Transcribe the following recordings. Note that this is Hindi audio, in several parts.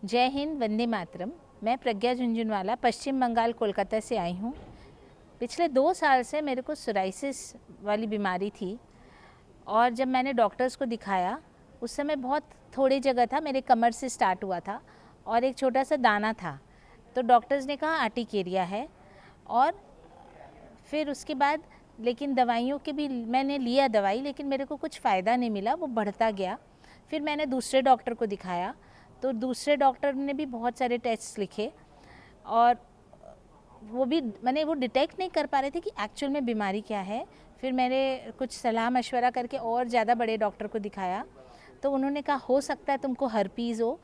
जय हिंद, वंदे मातरम। मैं प्रज्ञा झुंझुनवाला पश्चिम बंगाल कोलकाता से आई हूँ। पिछले 2 साल से मेरे को सोराइसिस वाली बीमारी थी और जब मैंने डॉक्टर्स को दिखाया उस समय बहुत थोड़ी जगह था, मेरे कमर से स्टार्ट हुआ था और एक छोटा सा दाना था। तो डॉक्टर्स ने कहा आर्टिकेरिया है। और फिर उसके बाद लेकिन दवाइयों के भी मैंने लिया दवाई, लेकिन मेरे को कुछ फ़ायदा नहीं मिला, वो बढ़ता गया। फिर मैंने दूसरे डॉक्टर को दिखाया तो दूसरे डॉक्टर ने भी बहुत सारे टेस्ट लिखे और वो भी वो डिटेक्ट नहीं कर पा रहे थे कि एक्चुअल में बीमारी क्या है। फिर मैंने कुछ सलाह मशवरा करके और ज़्यादा बड़े डॉक्टर को दिखाया तो उन्होंने कहा हो सकता है तुमको हर्पीज़ हो।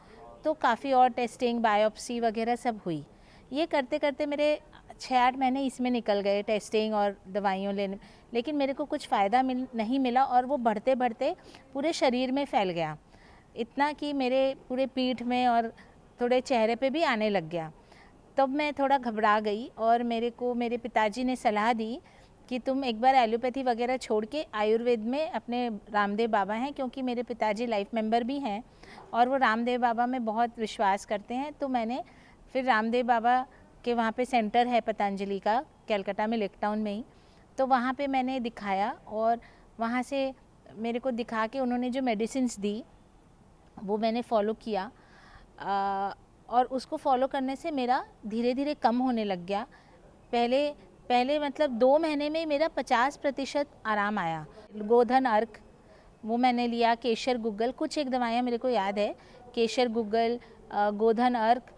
तो काफ़ी और टेस्टिंग, बायोप्सी वगैरह सब हुई। ये करते करते मेरे 6-8 महीने इसमें निकल गए, टेस्टिंग और दवाइयों लेने, लेकिन मेरे को कुछ फ़ायदा नहीं मिला और वो बढ़ते बढ़ते पूरे शरीर में फैल गया, इतना कि मेरे पूरे पीठ में और थोड़े चेहरे पे भी आने लग गया। तब मैं थोड़ा घबरा गई और मेरे पिताजी ने सलाह दी कि तुम एक बार एलोपैथी वगैरह छोड़ के आयुर्वेद में, अपने रामदेव बाबा हैं, क्योंकि मेरे पिताजी लाइफ मेंबर भी हैं और वो रामदेव बाबा में बहुत विश्वास करते हैं। तो मैंने फिर रामदेव बाबा के वहाँ पे सेंटर है पतंजलि का, कलकत्ता में, लेक टाउन में ही, तो वहाँ पे मैंने दिखाया और वहाँ से मेरे को दिखा के उन्होंने जो मेडिसिन्स दी वो मैंने फ़ॉलो किया और उसको फॉलो करने से मेरा धीरे धीरे कम होने लग गया। पहले मतलब 2 महीने में मेरा 50% आराम आया। गोधन अर्क वो मैंने लिया, केशर गुग्गल, कुछ एक दवाइयाँ मेरे को याद है, केशर गुग्गल, गोधन अर्क,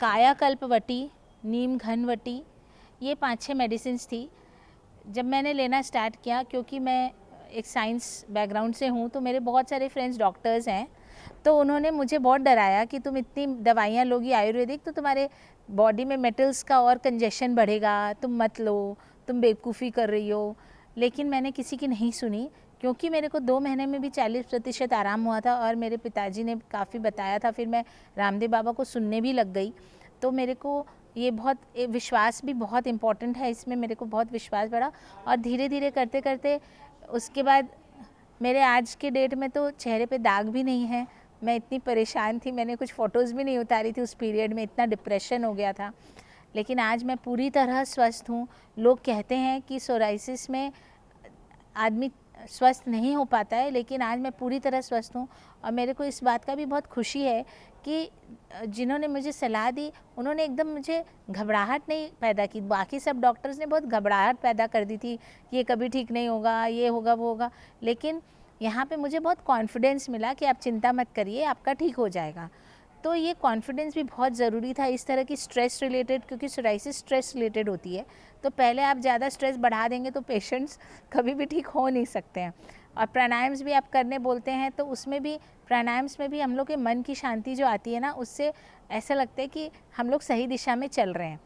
कायाकल्पवटी, नीम घनवटी, ये 5-6 मेडिसिन्स थी। जब मैंने लेना स्टार्ट किया, क्योंकि मैं एक साइंस बैकग्राउंड से हूँ तो मेरे बहुत सारे फ्रेंड्स डॉक्टर्स हैं, तो उन्होंने मुझे बहुत डराया कि तुम इतनी दवाइयाँ लोगी आयुर्वेदिक तो तुम्हारे बॉडी में मेटल्स का और कंजेशन बढ़ेगा, तुम मत लो, तुम बेवकूफ़ी कर रही हो। लेकिन मैंने किसी की नहीं सुनी, क्योंकि मेरे को 2 महीने में भी 40% आराम हुआ था और मेरे पिताजी ने काफ़ी बताया था। फिर मैं रामदेव बाबा को सुनने भी लग गई। तो मेरे को ये बहुत विश्वास भी बहुत इम्पॉर्टेंट है, इसमें मेरे को बहुत विश्वास बढ़ा और धीरे धीरे करते करते उसके बाद मेरे आज के डेट में तो चेहरे पे दाग भी नहीं है। मैं इतनी परेशान थी, मैंने कुछ फ़ोटोज़ भी नहीं उतारी थी उस पीरियड में, इतना डिप्रेशन हो गया था। लेकिन आज मैं पूरी तरह स्वस्थ हूँ। लोग कहते हैं कि सोराइसिस में आदमी स्वस्थ नहीं हो पाता है, लेकिन आज मैं पूरी तरह स्वस्थ हूँ और मेरे को इस बात का भी बहुत खुशी है कि जिन्होंने मुझे सलाह दी उन्होंने एकदम मुझे घबराहट नहीं पैदा की। बाकी सब डॉक्टर्स ने बहुत घबराहट पैदा कर दी थी कि ये कभी ठीक नहीं होगा, ये होगा, वो होगा, लेकिन यहाँ पे मुझे बहुत कॉन्फिडेंस मिला कि आप चिंता मत करिए, आपका ठीक हो जाएगा। तो ये कॉन्फिडेंस भी बहुत ज़रूरी था इस तरह की स्ट्रेस रिलेटेड, क्योंकि सोराइसिस स्ट्रेस रिलेटेड होती है। तो पहले आप ज़्यादा स्ट्रेस बढ़ा देंगे तो पेशेंट्स कभी भी ठीक हो नहीं सकते हैं। और प्राणायाम्स भी आप करने बोलते हैं तो उसमें भी, प्राणायाम्स में भी हम लोग के मन की शांति जो आती है ना, उससे ऐसा लगता है कि हम लोग सही दिशा में चल रहे हैं।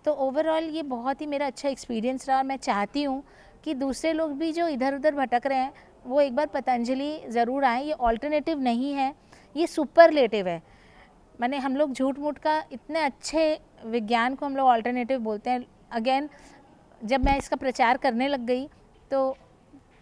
तो ओवरऑल ये बहुत ही मेरा अच्छा एक्सपीरियंस रहा और मैं चाहती हूँ कि दूसरे लोग भी जो इधर उधर भटक रहे हैं वो एक बार पतंजलि ज़रूर आएँ। ये ऑल्टरनेटिव नहीं है, ये सुपरलेटिव है। माने हम लोग झूठ मूठ का इतने अच्छे विज्ञान को हम लोग ऑल्टरनेटिव बोलते हैं। अगेन जब मैं इसका प्रचार करने लग गई तो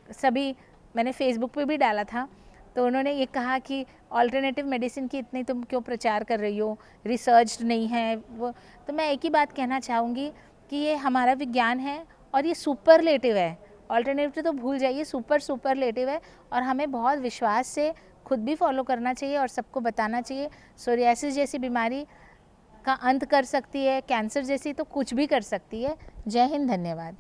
सभी, मैंने फेसबुक पे भी डाला था, तो उन्होंने ये कहा कि ऑल्टरनेटिव मेडिसिन की इतनी तुम क्यों प्रचार कर रही हो, रिसर्च्ड नहीं है वो। तो मैं एक ही बात कहना चाहूँगी कि ये हमारा विज्ञान है और ये सुपरलेटिव है। ऑल्टरनेटिव तो भूल जाइए, सुपरलेटिव है और हमें बहुत विश्वास से खुद भी फॉलो करना चाहिए और सबको बताना चाहिए। सोरियासिस जैसी बीमारी का अंत कर सकती है, कैंसर जैसी तो कुछ भी कर सकती है। जय हिंद, धन्यवाद।